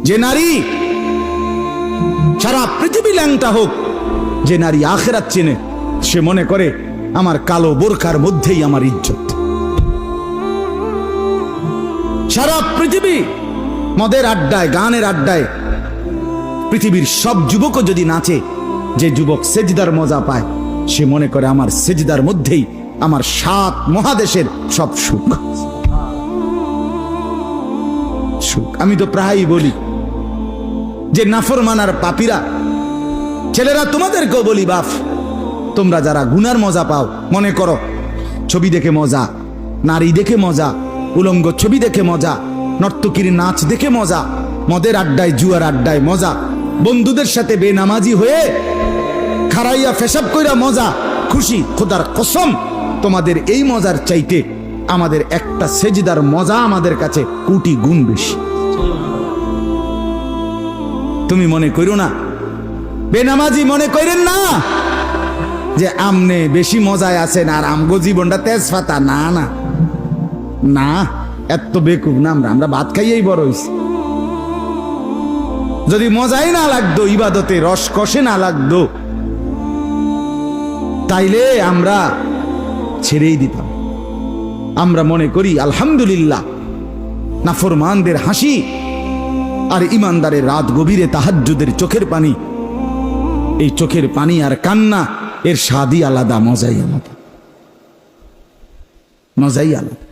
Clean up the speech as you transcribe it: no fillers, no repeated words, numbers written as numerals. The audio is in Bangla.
যে নারী সারা পৃথিবী ল্যাংটা হোক, যে নারী আখিরাত চেনে, সে মনে করে আমার কালো বোরকার মধ্যেই আমার ইজ্জত। সারা পৃথিবী মদের আড্ডায়, গানের আড্ডায় পৃথিবীর সব যুবকও যদি নাচে, যে যুবক সেজদার মজা পায়, সে মনে করে আমার সেজদার মধ্যেই আমার 7 মহাদেশের সব সুখ। আমি তো প্রায়ই বলি যে নাফরমানার পাপীরা, ছেলেরা তোমাদেরকেও বলি, বাপ তোমরা যারা গুনার মজা পাও, মনে করো ছবি দেখে মজা, নারী দেখে মজা, উলঙ্গ ছবি দেখে মজা, নর্তকীর নাচ দেখে মজা, মদের আড্ডায় জুয়ার আড্ডায় মজা, বন্ধুদের সাথে বেনামাজি হয়ে খারাইয়া ফেসাব কইরা মজা, খুশি। খোদার কসম, তোমাদের এই মজার চাইতে আমাদের একটা সেজদার মজা আমাদের কাছে কোটি গুণ বেশি। তুমি মনে করো না, বেনামাজি মনে করেন না যে আমনে বেশি মজায় আছেন আর আমগো জীবনটা তেজপাতা। না না না, এত বেকুব না আমরা ভাত খাইয়েই বড় হইছি। যদি মজাই না লাগতো, ইবাদতে রস কষে না লাগতো, তাইলে আমরা ছেড়েই দিতাম। আমরা মনে করি আলহামদুলিল্লাহ, নাফরমানদের হাসি আর ইমানদারের রাত গভীরে তাহাজ্জুদের চোখের পানি, এই চোখের পানি আর কান্না, এর স্বাদই আলাদা, মজাই আলাদা, মজাই আলাদা।